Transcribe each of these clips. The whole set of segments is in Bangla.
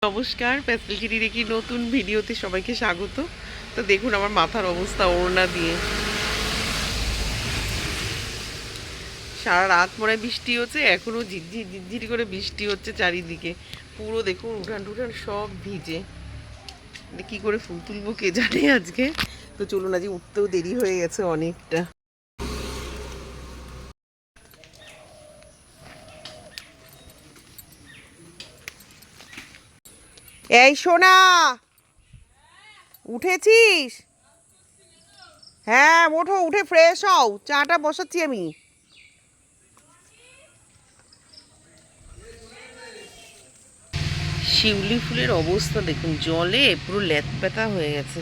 নমস্কার, প্যাসেলগিরির একটি নতুন ভিডিওতে সবাইকে স্বাগত। তো দেখুন আমার মাথার অবস্থা ওড়না দিয়ে। সারা রাত মনে বৃষ্টি হচ্ছে, এখনও ঝিরঝির ঝিরঝির করে বৃষ্টি হচ্ছে চারিদিকে। পুরো দেখুন উঠান টুঠান সব ভিজে। কি করে ফুল তুলবো কে জানে আজকে। তো চলুন, আজকে উঠতেও দেরি হয়ে গেছে অনেকটা। এই সোনা, উঠেছিস? হ্যাঁ ওঠো, উঠে ফ্রেশ হও, চাটা বসাচ্ছি আমি। শিউলি ফুলের অবস্থা দেখুন, জলে পুরো ল্যাতপ্যাতা হয়ে গেছে।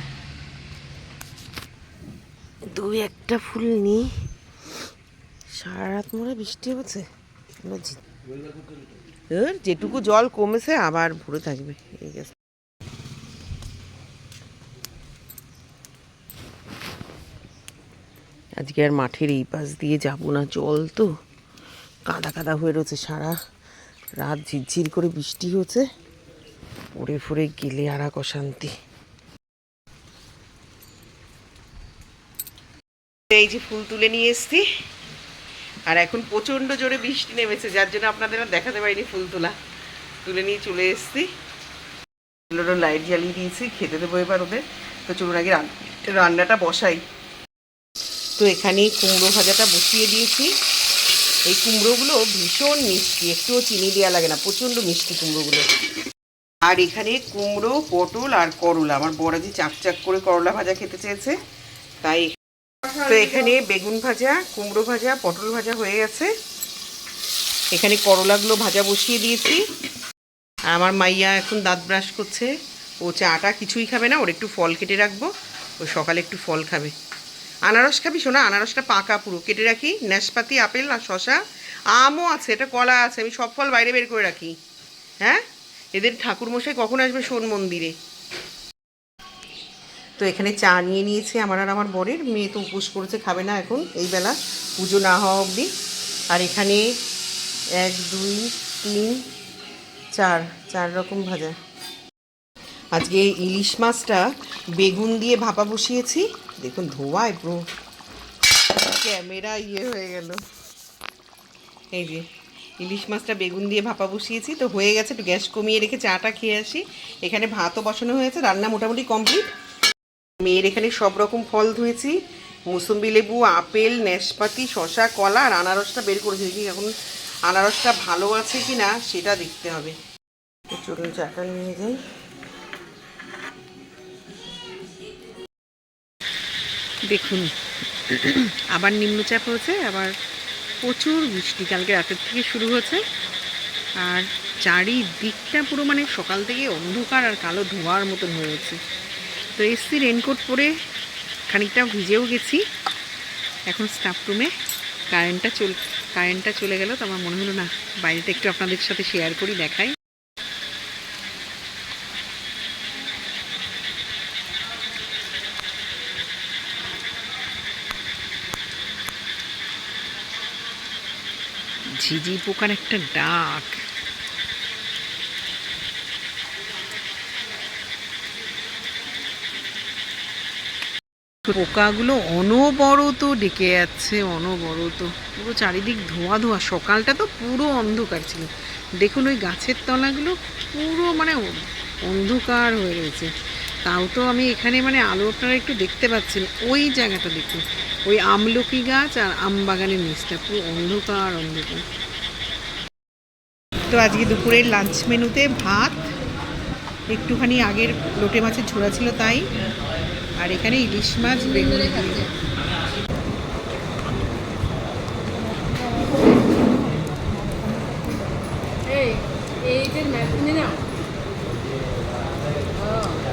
দুই একটা ফুল নিই। সারা রাত মনে বৃষ্টি হচ্ছে, যেটুকু জল কমেছে আবার ভরে থাকবে। এই গেছে। আজকে আর মাঠের এই পাশ দিয়ে যাব না, জল তো কাদা কাদা হয়ে রয়েছে। সারা রাত ঝিরঝির করে বৃষ্টি হচ্ছে, পড়ে ফড়ে গেলে আর এক অশান্তি। এই যে ফুল তুলে নিয়ে এসছি, আর এখন প্রচণ্ড জোরে বৃষ্টি নেমেছে, যার জন্য আপনাদের আর দেখাতে পারিনি ফুল তুলে নিয়ে চলে এসছি। লাইট জ্বালিয়ে দিয়েছি, খেতে দেবো এবার ওদের। তো চলুন আগে রান্নাটা বসাই। তো এখানে কুমড়ো ভাজাটা বসিয়ে দিয়েছি। এই কুমড়োগুলো ভীষণ মিষ্টি, একটুও চিনি দেওয়া লাগে না, প্রচণ্ড মিষ্টি কুমড়োগুলো। আর এখানে কুমড়ো, পটল আর করলা, আমার বড়াজি চাক করে করলা ভাজা খেতে চেয়েছে, তাই। তো এখানে বেগুন ভাজা, কুমড়ো ভাজা, পটল ভাজা হয়ে গেছে। এখানে করলাগুলো ভাজা বসিয়ে দিয়েছি। আমার মাইয়া এখন দাঁত ব্রাশ করছে। ও চাটা কিছুই খাবে না, ওর একটু ফল কেটে রাখবো, ও সকালে একটু ফল খাবে। আনারস খাবি শোনা? আনারসটা পাকা পুরো কেটে রাখি। নাশপাতি, আপেল আর শশা, আমও আছে, এটা কলা আছে, আমি সব ফল বাইরে বের করে রাখি। হ্যাঁ, এদের ঠাকুরমশাই কখন আসবে শোন মন্দিরে। তো এখানে চা নিয়ে নিয়েছি আমার আর আমার বরের। মেয়ে তো উপোস করেছে, খাবে না এখন এই বেলা, পুজো না হওয়া অবধি। আর এখানে 1 2 3 4 রকম ভাজা। আজকে ইলিশ মাছটা বেগুন দিয়ে ভাপা বসিয়েছি। দেখুন ধোয়ায় পুরো ক্যামেরা হয়ে গেল। এই যে ইলিশ মাছটা বেগুন দিয়ে ভাপা বসিয়েছি, তো হয়ে গেছে। একটু গ্যাস কমিয়ে রেখে চাটা খেয়ে আসি। এখানে ভাতও বসানো হয়েছে, রান্না মোটামুটি কমপ্লিট। মেয়ের এখানে সব রকম ফল ধুয়েছি, মুসম্বি লেবু, আপেল, নাশপাতি, শশা, কলা আর আনারসটা বের করেছি। দেখি এখন আনারসটা ভালো আছে কি না সেটা দেখতে হবে। চলুন চাটা নিয়ে যাই। দেখুন আবার নিম্নচাপ হয়েছে, আবার প্রচুর বৃষ্টি কালকে রাতের থেকে শুরু হয়েছে। আর চারিদিকটা পুরো মানে সকাল থেকে অন্ধকার আর কালো ধোঁয়ার মতন হয়েছে। তো এসছি রেনকোট পরে, খানিকটা ভিজেও গেছি। এখন স্টাফ রুমে কারেন্টটা চলে গেল, তো আমার মনে হলো না বাইরেটা একটু আপনাদের সাথে শেয়ার করি, দেখাই। ঝিঝি পোকার একটা ডাক। পোকাগুলো অনবরত ডেকে যাচ্ছে, অনবরত। পুরো চারিদিক ধোঁয়া ধোঁয়া। সকালটা তো পুরো অন্ধকার ছিল। দেখুন ওই গাছের তলাগুলো পুরো মানে অন্ধকার হয়ে রয়েছে। তাও তো আমি এখানে মানে আলো আপনারা একটু দেখতে পাচ্ছেন। ওই জায়গাটা দেখুন, ওই আমলকি গাছ আর আম বাগানের নিচটা পুরো অন্ধকার অন্ধকার। তো আজকে দুপুরের লাঞ্চ মেনুতে ভাত, একটুখানি আগের লোটে মাছের ঝোড়া ছিল তাই, আর এখানে ইলিশ মাছ বেগুন দিয়ে।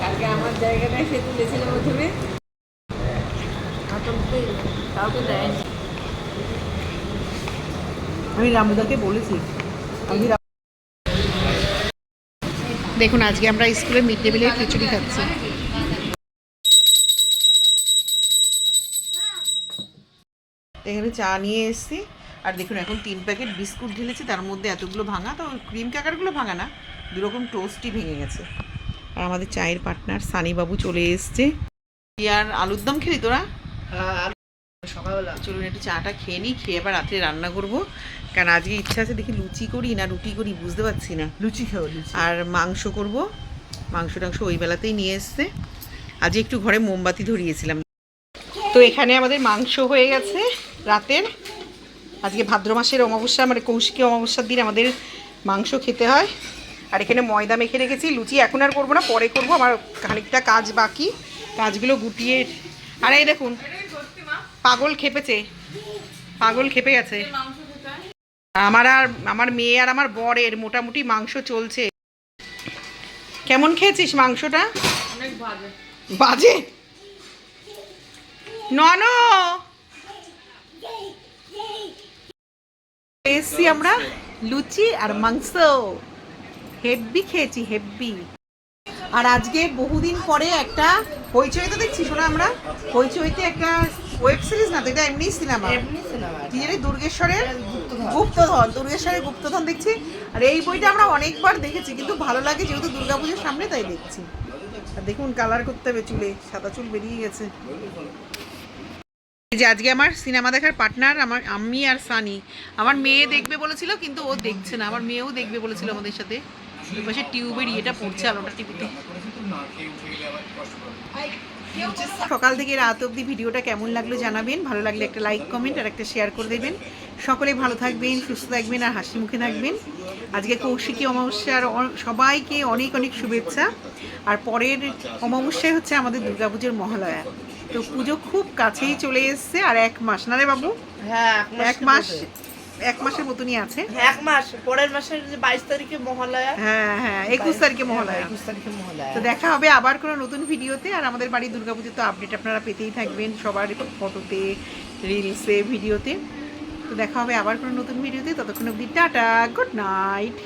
কালকে আমার জায়গাটায় সে তুলেছিল প্রথমে, আমি রামুদাকে বলেছি। দেখুন আজকে আমরা স্কুলে মিড ডে মিলের খিচুড়ি খাচ্ছি। এখানে চা নিয়ে এসেছি, আর দেখুন এখন 3 প্যাকেট বিস্কুট ঢেলেছি, তার মধ্যে এতগুলো ভাঙা, তো ক্রিম ক্র্যাকারগুলো ভাঙা না, দুরকম টোস্টই ভেঙে গেছে। আর আমাদের চায়ের পার্টনার সানিবাবু চলে এসছে। আর আলুর দম খেলি তোরা? সকালবেলা চলুন একটু চাটা খেয়ে নিই, খেয়ে আবার রাত্রে রান্না করবো, কারণ আজকে ইচ্ছা আছে দেখি লুচি করি না রুটি করি বুঝতে পারছি না। লুচি খাও, লুচি। আর মাংস করব, মাংস টাংস ওই বেলাতেই নিয়ে এসছে। আজকে একটু ঘরে মোমবাতি ধরিয়েছিলাম। তো এখানে আমাদের মাংস হয়ে গেছে রাতের। আজকে ভাদ্র মাসের অমাবস্যা, মানে কৌশিকী অমাবস্যার দিন আমাদের মাংস খেতে হয়। আর এখানে ময়দা মেখে রেখেছি, লুচি এখন আর করবো না, পরে করবো, আমার খানিকটা কাজ বাকি, কাজগুলো গুটিয়ে। আরে এই দেখুন পাগল খেপেছে, পাগল খেপে গেছে। আমার মেয়ে আর আমার বরের মোটামুটি মাংস চলছে। কেমন খেয়েছিস মাংসটা? অনেক বাজে। বাজে? নন এসছি আমরা লুচি আর মাংস, হেব্বি খেয়েছি, হেব্বি। আর আজকে বহুদিন পরে একটা হইচইতে দেখছি শোনা, আমরা হইচইতে একটা ওয়েব সিরিজ, না তো এটা এমনি সিনেমা, কি জানি দুর্গেশ্বরের গুপ্তধন, দুর্গেশ্বরের গুপ্তধন দেখছি। আর এই বইটা আমরা অনেকবার দেখেছি, কিন্তু ভালো লাগে যেহেতু দুর্গাপুজোর সামনে, তাই দেখছি। আর দেখুন কালার করতে হবে চুলে, সাদা চুল বেরিয়ে গেছে। এই যে আজকে আমার সিনেমা দেখার পার্টনার আমি আর সানি। আমার মেয়ে দেখবে বলেছিল কিন্তু ও দেখছে না, আমার মেয়েও দেখবে বলেছিল আমাদের সাথে। পাশে টিউবের ইয়েটা পড়ছে আলোটা টিভিতে। সকাল থেকে রাত অবধি ভিডিওটা কেমন লাগলো জানাবেন, ভালো লাগলে একটা লাইক কমেন্ট আর একটা শেয়ার করে দেবেন। সকলে ভালো থাকবেন, সুস্থ থাকবেন আর হাসি মুখে থাকবেন। আজকে কৌশিকী অমাবস্যার সবাইকে অনেক অনেক শুভেচ্ছা। আর পরের অমাবস্যায় হচ্ছে আমাদের দুর্গাপুজোর মহালয়া, তো পুজো খুব কাছেই চলে এসছে। আর 1 মাস না রে বাবু? হ্যাঁ, 1 মাসের মতনই আছে। 1 মাস, পরের মাসের 22 তারিখে মহালয়া। হ্যাঁ হ্যাঁ, 21 তারিখে মহালয়া। 21 তারিখে মহালয়া। তো দেখা হবে আবার কোনো নতুন ভিডিওতে। আর আমাদের বাড়ির দুর্গাপুজোর তো আপডেট আপনারা পেতেই থাকবেন সবার ফটোতে, রিলসে, ভিডিওতে। তো দেখা হবে আবার কোনো নতুন ভিডিওতে, ততক্ষণ অবধি টাটা, গুড নাইট।